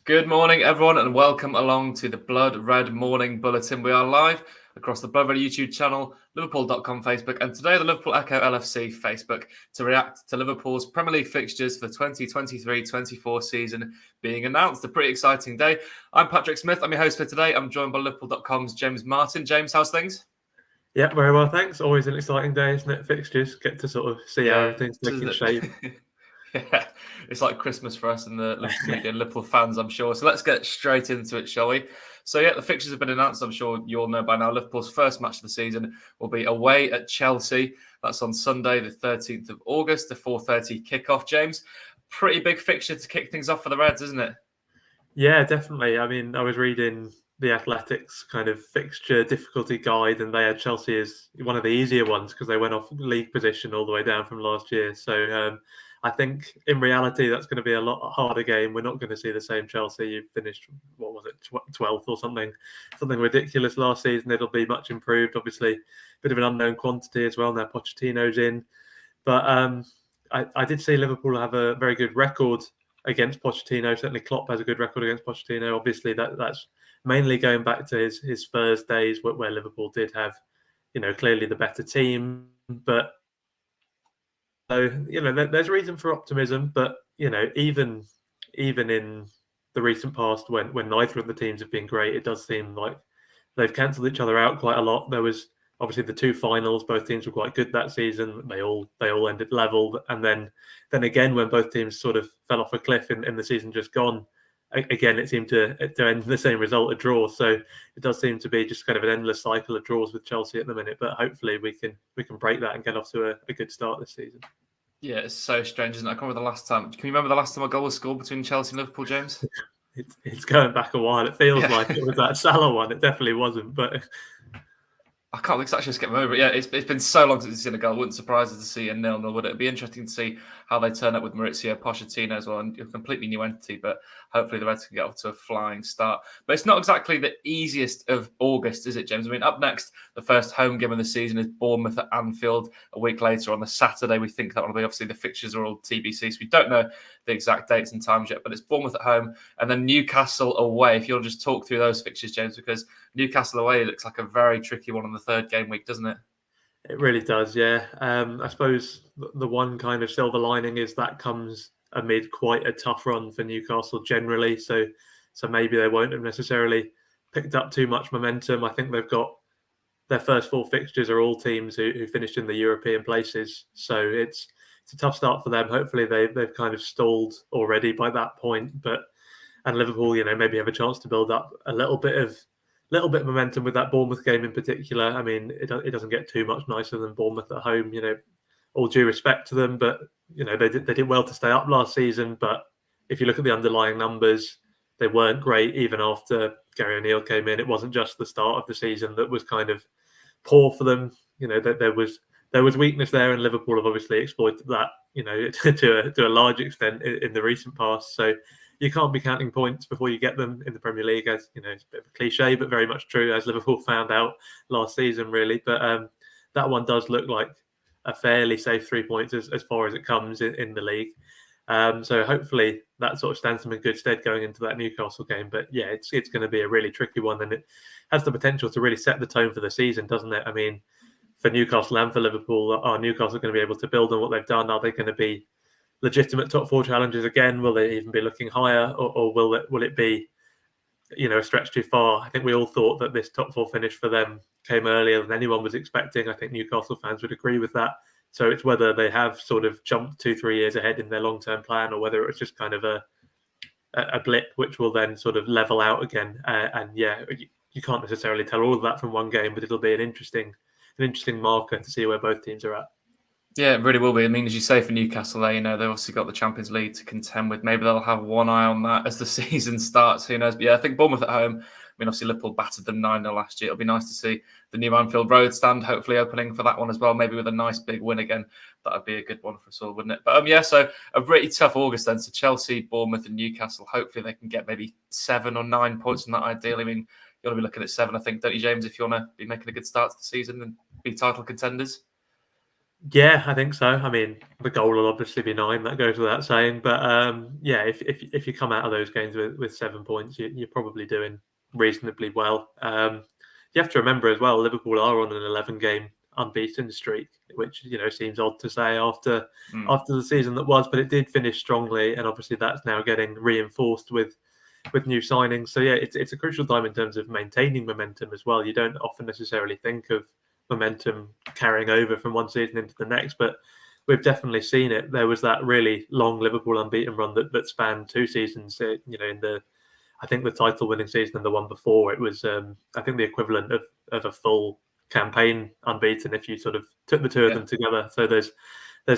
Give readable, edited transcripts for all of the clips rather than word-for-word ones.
Good morning, everyone, and welcome along to the Blood Red Morning Bulletin. We are live across the Blood Red YouTube channel, Liverpool.com Facebook, and today the Liverpool Echo LFC Facebook to react to Liverpool's Premier League fixtures for the 2023-24 season being announced. A pretty exciting day. I'm Patrick Smith. I'm your host for today. I'm joined by Liverpool.com's James Martin. James, how's things? Yeah, very well, thanks. Always an exciting day, isn't it? Fixtures, get to sort of see how everything's taking shape. Yeah, it's like Christmas for us and the Liverpool media and Liverpool fans, I'm sure. So let's get straight into it, shall we? So yeah, the fixtures have been announced. I'm sure you all know by now. Liverpool's first match of the season will be away at Chelsea. That's on Sunday, the 13th of August, the 4:30 kickoff. James, pretty big fixture to kick things off for the Reds, isn't it? Yeah, definitely. I mean, I was reading the Athletics kind of fixture difficulty guide, and they had Chelsea as one of the easier ones because they went off league position all the way down from last year. So I think in reality that's going to be a lot harder game. We're not going to see the same Chelsea. You finished, what was it, 12th or something ridiculous last season. It'll be much improved. Obviously, a bit of an unknown quantity as well. Now Pochettino's in, but I did see Liverpool have a very good record against Pochettino. Certainly Klopp has a good record against Pochettino. Obviously that's mainly going back to his Spurs days where Liverpool did have, clearly the better team. But so, there's reason for optimism. But, even in the recent past when neither of the teams have been great, it does seem like they've cancelled each other out quite a lot. There was obviously the two finals, both teams were quite good that season. They all ended level. And then again, when both teams sort of fell off a cliff in the season just gone, again, it seemed to end the same result, a draw. So it does seem to be just kind of an endless cycle of draws with Chelsea at the minute. But hopefully we can break that and get off to a good start this season. Yeah, it's so strange, isn't it? I can't remember the last time. Can you remember the last time a goal was scored between Chelsea and Liverpool, James? It's going back a while. It feels like it was that Salah one. It definitely wasn't, but I can't actually just get over it. Yeah, it's been so long since we've seen a goal. Wouldn't surprise us to see a 0-0, would it? It'd be interesting to see how they turn up with Mauricio Pochettino as well, and a completely new entity, but hopefully the Reds can get off to a flying start. But it's not exactly the easiest of August, is it, James? I mean, up next, the first home game of the season is Bournemouth at Anfield. A week later on the Saturday, we think that will be, obviously the fixtures are all TBC, so we don't know the exact dates and times yet, but it's Bournemouth at home and then Newcastle away. If you'll just talk through those fixtures, James, because Newcastle away looks like a very tricky one on the third game week, doesn't it? It really does, yeah. I suppose the one kind of silver lining is that comes amid quite a tough run for Newcastle generally. So maybe they won't have necessarily picked up too much momentum. I think they've got their first four fixtures are all teams who finished in the European places. So it's a tough start for them. Hopefully they've kind of stalled already by that point. And Liverpool, maybe have a chance to build up a little bit of momentum with that Bournemouth game in particular. I mean, it doesn't get too much nicer than Bournemouth at home. All due respect to them, but they did well to stay up last season. But if you look at the underlying numbers, they weren't great even after Gary O'Neill came in. It wasn't just the start of the season that was kind of poor for them. There was weakness there, and Liverpool have obviously exploited that. To a large extent in the recent past. So you can't be counting points before you get them in the Premier League, as it's a bit of a cliche, but very much true, as Liverpool found out last season, really. But that one does look like a fairly safe 3 points as far as it comes in the league. So hopefully that sort of stands them in good stead going into that Newcastle game. But yeah, it's going to be a really tricky one, and it has the potential to really set the tone for the season, doesn't it? I mean, for Newcastle and for Liverpool, are Newcastle going to be able to build on what they've done? Are they going to be legitimate top four challenges again? Will they even be looking higher, or will it be, a stretch too far? I think we all thought that this top four finish for them came earlier than anyone was expecting. I think Newcastle fans would agree with that. So it's whether they have sort of jumped 2-3 years ahead in their long-term plan, or whether it's just kind of a blip which will then sort of level out again. And yeah, you can't necessarily tell all of that from one game, but it'll be an interesting marker to see where both teams are at. Yeah, it really will be. I mean, as you say, for Newcastle, they've obviously got the Champions League to contend with. Maybe they'll have one eye on that as the season starts. Who knows? But yeah, I think Bournemouth at home. I mean, obviously Liverpool battered them 9-0 last year. It'll be nice to see the new Anfield Road stand hopefully opening for that one as well. Maybe with a nice big win again. That would be a good one for us all, wouldn't it? But yeah, so a really tough August then. So Chelsea, Bournemouth, and Newcastle. Hopefully they can get maybe 7 or 9 points from that. Ideally, I mean, you want to be looking at 7, I think, don't you, James? If you want to be making a good start to the season and be title contenders. Yeah, I think so. I mean, the goal will obviously be 9. That goes without saying. But yeah, if you come out of those games with 7 points, you're probably doing reasonably well. You have to remember as well, Liverpool are on an 11-game unbeaten streak, which seems odd to say after the season that was, but it did finish strongly, and obviously that's now getting reinforced with new signings. So yeah, it's a crucial time in terms of maintaining momentum as well. You don't often necessarily think of momentum carrying over from one season into the next, but we've definitely seen it. There was that really long Liverpool unbeaten run that spanned 2 seasons. In the I think the title winning season and the one before, it was I think the equivalent of a full campaign unbeaten if you sort of took the two of them together. So there's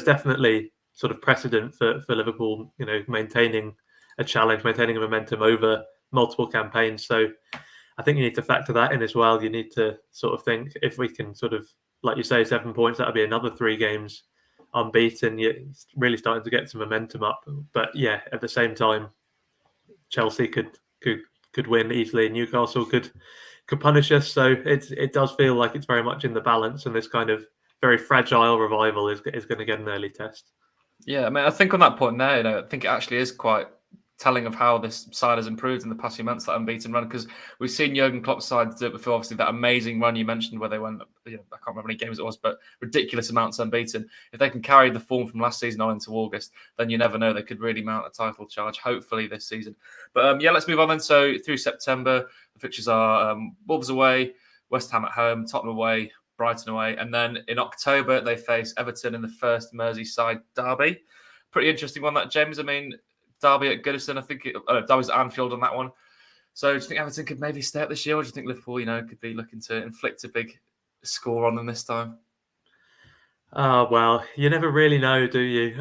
definitely sort of precedent for Liverpool, maintaining a challenge, maintaining a momentum over multiple campaigns. So I think you need to factor that in as well. You need to sort of think, if we can sort of, like you say, 7 points, that'll be another 3 games unbeaten. You're really starting to get some momentum up. But yeah, at the same time, Chelsea could win easily. Newcastle could punish us. So it does feel like it's very much in the balance, and this kind of very fragile revival is going to get an early test. Yeah, I mean, I think on that point there, I think it actually is quite telling of how this side has improved in the past few months, that unbeaten run, because we've seen Jurgen Klopp's side do it before. Obviously, that amazing run you mentioned where they went, I can't remember how many games it was, but ridiculous amounts unbeaten. If they can carry the form from last season on into August, then you never know, they could really mount a title charge, hopefully this season. But yeah, let's move on then. So through September, the fixtures are Wolves away, West Ham at home, Tottenham away, Brighton away, and then in October they face Everton in the first Merseyside derby. Pretty interesting one, that, James. I mean, Derby at Goodison, I think Derby's at Anfield on that one. So do you think Everton could maybe stay up this year, or do you think Liverpool, could be looking to inflict a big score on them this time? Well, you never really know, do you?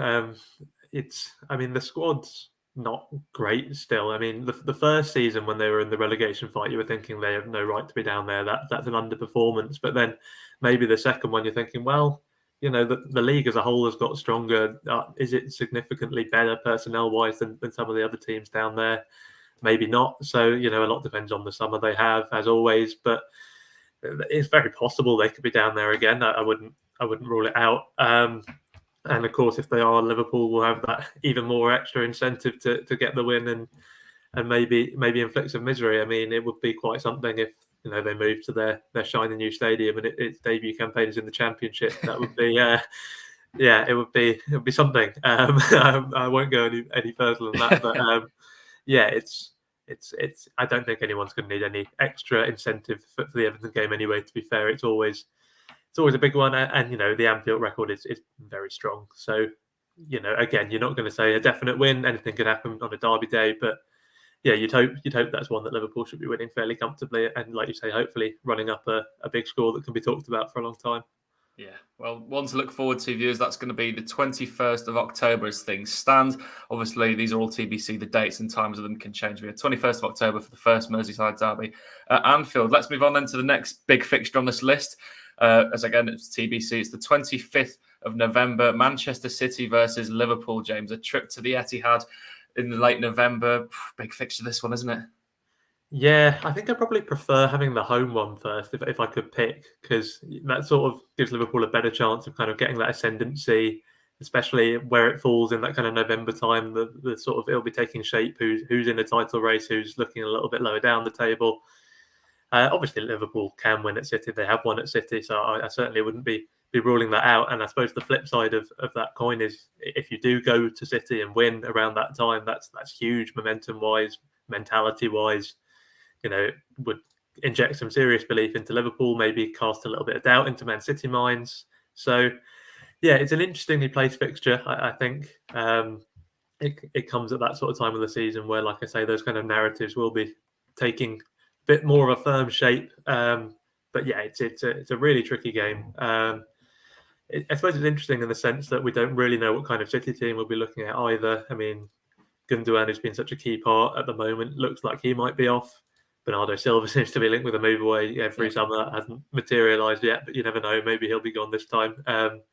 The squad's not great still. I mean, the first season when they were in the relegation fight, you were thinking they have no right to be down there. That's an underperformance. But then maybe the second one, you're thinking, well, the league as a whole has got stronger. Is it significantly better personnel-wise than some of the other teams down there? Maybe not. So, a lot depends on the summer they have, as always. But it's very possible they could be down there again. I wouldn't rule it out. And of course, if they are, Liverpool will have that even more extra incentive to get the win and maybe inflict some misery. I mean, it would be quite something if they move to their shiny new stadium and its debut campaign is in the Championship. That would be it would be something. I won't go any further than that, but it's. I don't think anyone's going to need any extra incentive for the Everton game anyway. To be fair, it's always a big one, and the Anfield record is very strong. So again, you're not going to say a definite win. Anything could happen on a derby day, but yeah, you'd hope that's one that Liverpool should be winning fairly comfortably, and like you say, hopefully running up a big score that can be talked about for a long time. Yeah, well, one to look forward to, viewers. That's going to be the 21st of October as things stand. Obviously, these are all TBC. The dates and times of them can change. We have 21st of October for the first Merseyside derby at Anfield. Let's move on then to the next big fixture on this list. As again, it's TBC. It's the 25th of November. Manchester City versus Liverpool, James. A trip to the Etihad in the late November. Big fixture, this one, isn't it? Yeah, I think I probably prefer having the home one first, if I could pick, because that sort of gives Liverpool a better chance of kind of getting that ascendancy, especially where it falls in that kind of November time. The sort of, it'll be taking shape who's in a title race, who's looking a little bit lower down the table. Obviously, Liverpool can win at City; they have won at City, so I certainly wouldn't be ruling that out. And I suppose the flip side of that coin is, if you do go to City and win around that time, that's huge momentum wise, mentality wise. Would inject some serious belief into Liverpool, maybe cast a little bit of doubt into Man City minds. So, yeah, it's an interestingly placed fixture. I think it comes at that sort of time of the season where, like I say, those kind of narratives will be taking a bit more of a firm shape. But yeah, it's a really tricky game. I suppose it's interesting in the sense that we don't really know what kind of City team we'll be looking at either. I mean, Gundogan, who's been such a key part at the moment, looks like he might be off. Bernardo Silva seems to be linked with a move away every summer. That hasn't materialised yet, but you never know. Maybe he'll be gone this time. And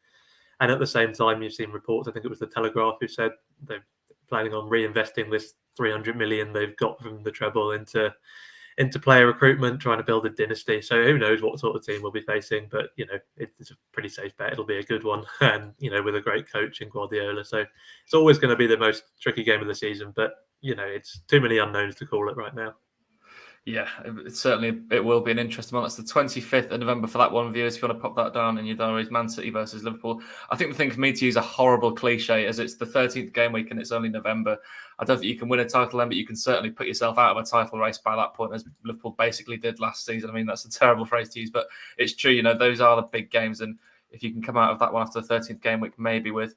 at the same time, you've seen reports. I think it was the Telegraph who said they're planning on reinvesting this 300 million they've got from the treble into into player recruitment, trying to build a dynasty. So who knows what sort of team we'll be facing, but it's a pretty safe bet. It'll be a good one, and with a great coach in Guardiola. So it's always going to be the most tricky game of the season, but it's too many unknowns to call it right now. Yeah, it will be an interesting one. That's the 25th of November for that one, viewers. If you want to pop that down in your diaries, Man City versus Liverpool. I think the thing for me to use a horrible cliche as it's the 13th game week and it's only November. I don't think you can win a title then, but you can certainly put yourself out of a title race by that point, as Liverpool basically did last season. I mean, that's a terrible phrase to use, but it's true. Those are the big games, and if you can come out of that one after the 13th game week, maybe with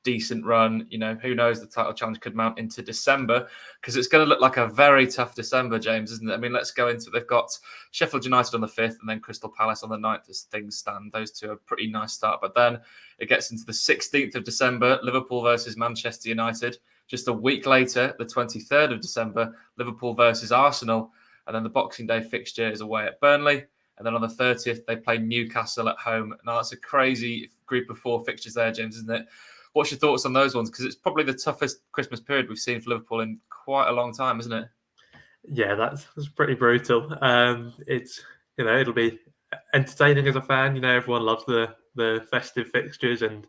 decent run, who knows, the title challenge could mount into December, because it's going to look like a very tough December, James, isn't it? I mean, let's go into it. They've got Sheffield United on the 5th and then Crystal Palace on the 9th as things stand. Those two are a pretty nice start, but then it gets into the 16th of December, Liverpool versus Manchester United. Just a week later, the 23rd of December, Liverpool versus Arsenal, and then the Boxing Day fixture is away at Burnley. And then on the 30th, they play Newcastle at home. Now, that's a crazy group of 4 fixtures there, James, isn't it? What's your thoughts on those ones? Because it's probably the toughest Christmas period we've seen for Liverpool in quite a long time, isn't it? Yeah, that's pretty brutal. It's it'll be entertaining as a fan. Everyone loves the festive fixtures, and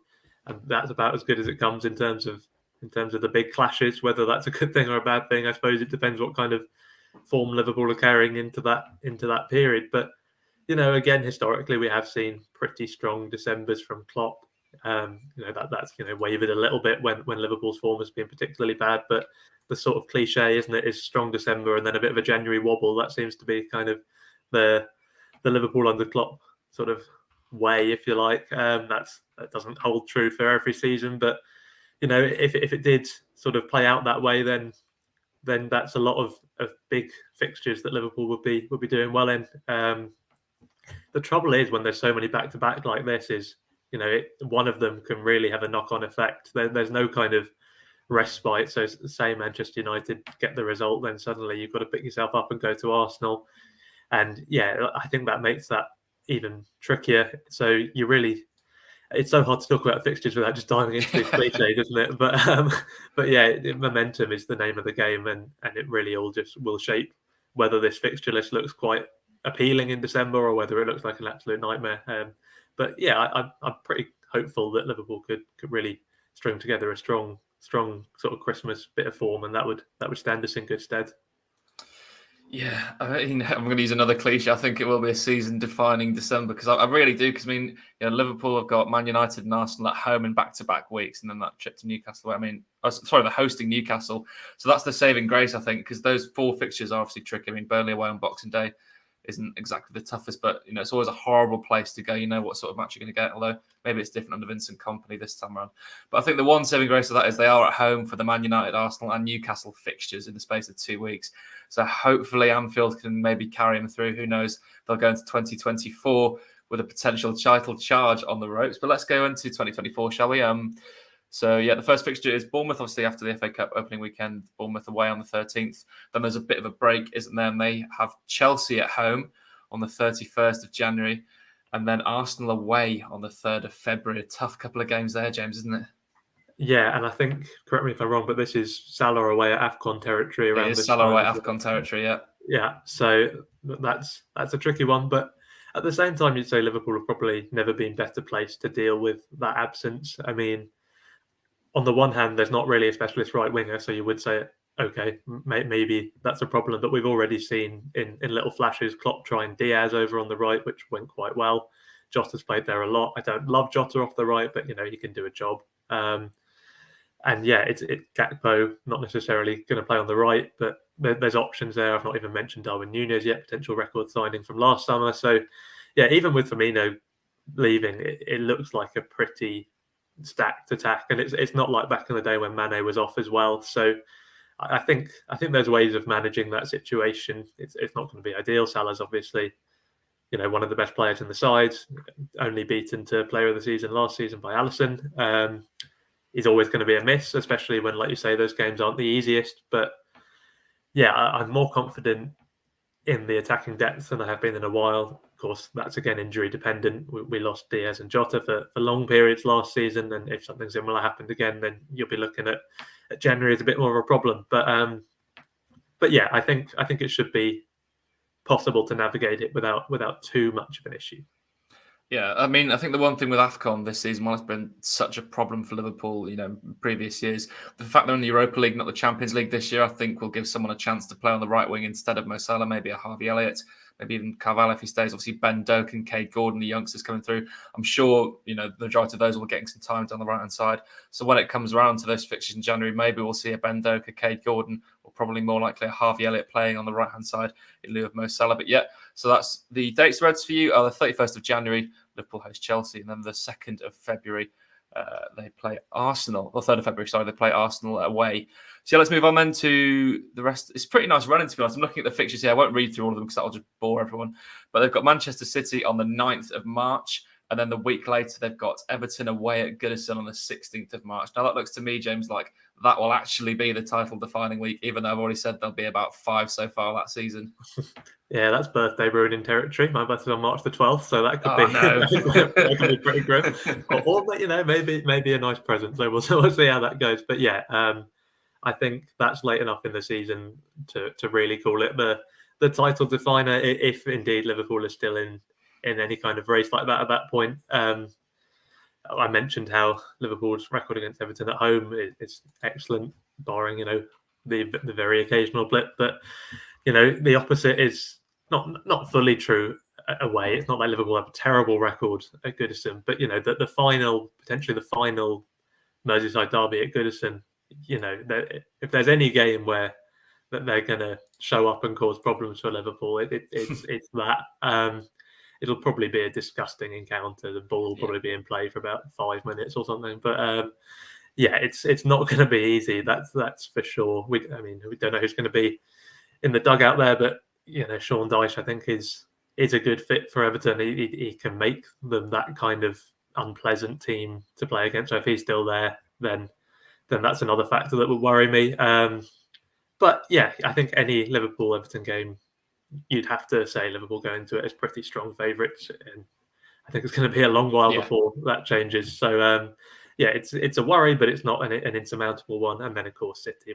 that's about as good as it comes in terms of the big clashes. Whether that's a good thing or a bad thing, I suppose it depends what kind of form Liverpool are carrying into that period. But again, historically, we have seen pretty strong Decembers from Klopp. That's wavered a little bit when Liverpool's form has been particularly bad, but the sort of cliche, isn't it, is strong December and then a bit of a January wobble. That seems to be kind of the Liverpool under Klopp sort of way, if you like. That doesn't hold true for every season, but if it did sort of play out that way, then that's a lot of big fixtures that Liverpool would be doing well in. The trouble is, when there's so many back to back like this, is one of them can really have a knock-on effect. There's no kind of respite. So say Manchester United get the result, then suddenly you've got to pick yourself up and go to Arsenal. And yeah, I think that makes that even trickier. So it's so hard to talk about fixtures without just diving into these cliches, isn't it? But yeah, momentum is the name of the game, and it really all just will shape whether this fixture list looks quite appealing in December or whether it looks like an absolute nightmare. But yeah, I'm pretty hopeful that Liverpool could really string together a strong sort of Christmas bit of form, and that would stand us in good stead. Yeah, I mean, I'm going to use another cliche. I think it will be a season-defining December, because I really do. Because Liverpool have got Man United and Arsenal at home in back-to-back weeks, and then that trip to Newcastle. They're hosting Newcastle, so that's the saving grace, I think, because those 4 fixtures are obviously tricky. I mean, Burnley away on Boxing Day isn't exactly the toughest, but it's always a horrible place to go. You know what sort of match you're going to get, although maybe it's different under Vincent Kompany this time around. But I think the one saving grace of that is they are at home for the Man United, Arsenal and Newcastle fixtures in the space of 2 weeks. So hopefully Anfield can maybe carry them through. Who knows? They'll go into 2024 with a potential title charge on the ropes. But let's go into 2024, shall we? So, yeah, the first fixture is Bournemouth, obviously, after the FA Cup opening weekend. Bournemouth away on the 13th. Then there's a bit of a break, isn't there? And they have Chelsea at home on the 31st of January. And then Arsenal away on the 3rd of February. A tough couple of games there, James, isn't it? Yeah, and I think, correct me if I'm wrong, but this is Salah away at AFCON territory around this time. Salah away at AFCON territory, yeah. Yeah, so that's a tricky one. But at the same time, you'd say Liverpool have probably never been better placed to deal with that absence. I mean, on the one hand, there's not really a specialist right winger, so you would say, okay, maybe that's a problem. But we've already seen in little flashes Klopp trying Diaz over on the right, which went quite well. Jota's played there a lot. I don't love Jota off the right, but he can do a job. And yeah, it's Gakpo, not necessarily going to play on the right, but there's options there. I've not even mentioned Darwin Núñez yet, potential record signing from last summer. So yeah, even with Firmino leaving, it looks like a pretty stacked attack, and it's not like back in the day when Mane was off as well. So I think there's ways of managing that situation. It's not going to be ideal. Salah's obviously one of the best players in the side, only beaten to Player of the Season last season by Alisson. He's always going to be a miss, especially when, like you say, those games aren't the easiest. But yeah, I'm more confident in the attacking depth than I have been in a while. Of course, that's again injury dependent. We lost Diaz and Jota for long periods last season, and if something similar happened again, then you'll be looking at January as a bit more of a problem. But yeah, I think it should be possible to navigate it without too much of an issue. Yeah, I mean, I think the one thing with AFCON this season, while it's been such a problem for Liverpool, previous years, the fact they're in the Europa League, not the Champions League this year, I think will give someone a chance to play on the right wing instead of Mo Salah, maybe a Harvey Elliott, maybe even Carvalho if he stays. Obviously, Ben Doak and Cade Gordon, the youngsters coming through. I'm sure, the majority of those will be getting some time down the right-hand side. So when it comes around to those fixtures in January, maybe we'll see a Ben Doak, a Cade Gordon, or probably more likely a Harvey Elliott playing on the right-hand side in lieu of Mo Salah. But yeah, so that's the dates Reds for you are the 31st of January, Liverpool host Chelsea, and then the 2nd of February, they play Arsenal. Or 3rd of February, sorry, they play Arsenal away. So yeah, let's move on then to the rest. It's pretty nice running, to be honest. I'm looking at the fixtures here. I won't read through all of them because that'll just bore everyone. But they've got Manchester City on the 9th of March. And then the week later, they've got Everton away at Goodison on the 16th of March. Now, that looks to me, James, like that will actually be the title-defining week, even though I've already said there'll be about 5 so far that season. Yeah, that's birthday ruining territory. My birthday's on March the 12th, so that could be no. that could be pretty grim. Or maybe a nice present. So we'll see how that goes. But yeah, I think that's late enough in the season to really call it the title definer, if indeed Liverpool is still in any kind of race like that at that point. I mentioned how Liverpool's record against Everton at home is excellent, barring the very occasional blip. But the opposite is not fully true away. It's not like Liverpool have a terrible record at Goodison, but potentially the final Merseyside derby at Goodison, if there's any game where that they're going to show up and cause problems for Liverpool, it's that. It'll probably be a disgusting encounter. The ball will probably be in play for about 5 minutes or something. But it's not going to be easy. That's for sure. We don't know who's going to be in the dugout there, but Sean Dyche, I think, is a good fit for Everton. He can make them that kind of unpleasant team to play against. So if he's still there, then that's another factor that would worry me. But yeah, I think any Liverpool Everton game, you'd have to say Liverpool going into it as pretty strong favourites, and I think it's going to be a long while before that changes. So it's a worry, but it's not an insurmountable one. And then of course City,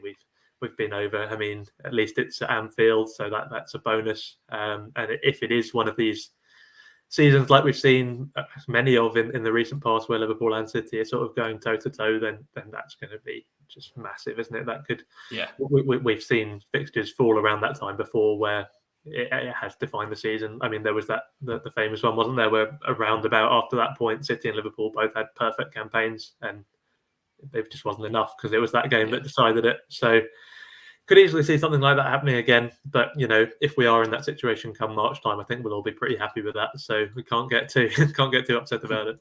we've been over. I mean, at least it's at Anfield, so that's a bonus. And if it is one of these seasons like we've seen many of in the recent past, where Liverpool and City are sort of going toe to toe, then that's going to be just massive, isn't it? That could, we've seen fixtures fall around that time before, where it has defined the season. I mean, there was the famous one, wasn't there, where around about after that point, City and Liverpool both had perfect campaigns, and it just wasn't enough because it was that game that decided it. So could easily see something like that happening again. But if we are in that situation come March time, I think we'll all be pretty happy with that. So we can't get too upset about it.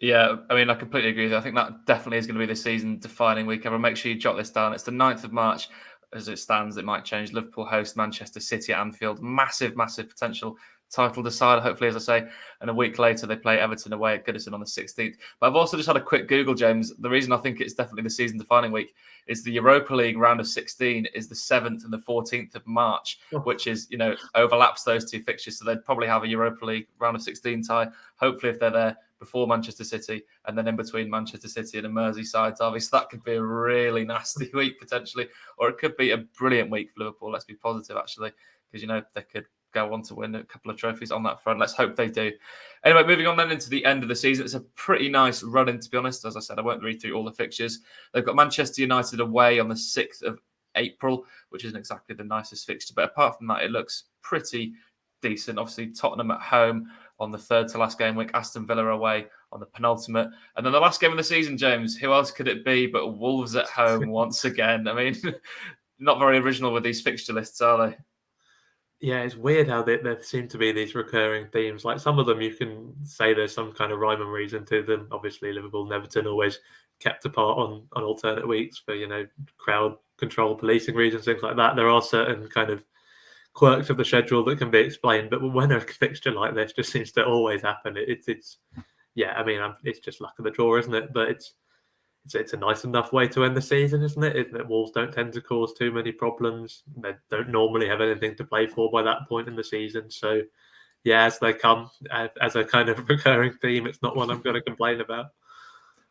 Yeah, I mean, I completely agree with you. I think that definitely is going to be the season defining week. Everyone, make sure you jot this down. It's the 9th of March. As it stands, it might change. Liverpool host Manchester City at Anfield. Massive potential title decider, hopefully, as I say. And a week later, they play Everton away at Goodison on the 16th. But I've also just had a quick Google, James. The reason I think it's definitely the season-defining week is the Europa League round of 16 is the 7th and the 14th of March, which is, overlaps those two fixtures. So they'd probably have a Europa League round of 16 tie. Hopefully, if they're there before Manchester City, and then in between Manchester City and a Merseyside derby. So that could be a really nasty week, potentially. Or it could be a brilliant week for Liverpool. Let's be positive, actually, because, they could go on to win a couple of trophies on that front. Let's hope they do. Anyway, moving on then into the end of the season. It's a pretty nice run-in, to be honest. As I said, I won't read through all the fixtures. They've got Manchester United away on the 6th of April, which isn't exactly the nicest fixture. But apart from that, it looks pretty decent. Obviously, Tottenham at home on the 3rd to last game week, Aston Villa away on the penultimate. And then the last game of the season, James, who else could it be but Wolves at home once again? I mean, not very original with these fixture lists, are they? Yeah, it's weird how there seem to be these recurring themes. Like some of them, you can say there's some kind of rhyme and reason to them. Obviously, Liverpool and Everton always kept apart on alternate weeks for, crowd control, policing reasons, things like that. There are certain kind of quirks of the schedule that can be explained, but when a fixture like this just seems to always happen, it's just luck of the draw, isn't it? But it's a nice enough way to end the season, isn't it? Wolves don't tend to cause too many problems. They don't normally have anything to play for by that point in the season. So yeah, as they come as a kind of recurring theme, it's not one I'm going to complain about.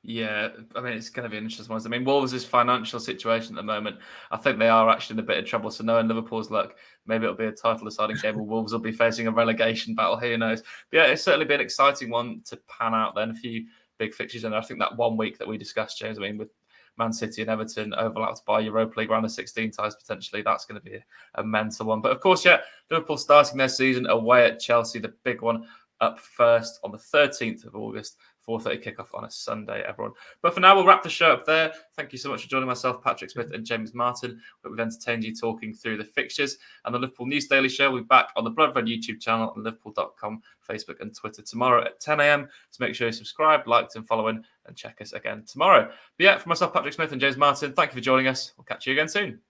Yeah, I mean, it's going to be an interesting one. I mean, Wolves' financial situation at the moment, I think they are actually in a bit of trouble. So knowing Liverpool's luck, maybe it'll be a title-deciding game where Wolves will be facing a relegation battle. Who knows? But yeah, it's certainly been an exciting one to pan out then. A few big fixtures. And I think that 1 week that we discussed, James, I mean, with Man City and Everton overlapped by Europa League round of 16 ties potentially, that's going to be a mental one. But of course, yeah, Liverpool starting their season away at Chelsea, the big one up first on the 13th of August. 4:30 kickoff on a Sunday, everyone. But for now, we'll wrap the show up there. Thank you so much for joining myself, Patrick Smith, and James Martin. We've entertained you talking through the fixtures and the Liverpool News Daily Show. We'll be back on the Blood Red YouTube channel and Liverpool.com, Facebook, and Twitter tomorrow at 10 a.m. So make sure you subscribe, liked, and following, and check us again tomorrow. But yeah, for myself, Patrick Smith, and James Martin, thank you for joining us. We'll catch you again soon.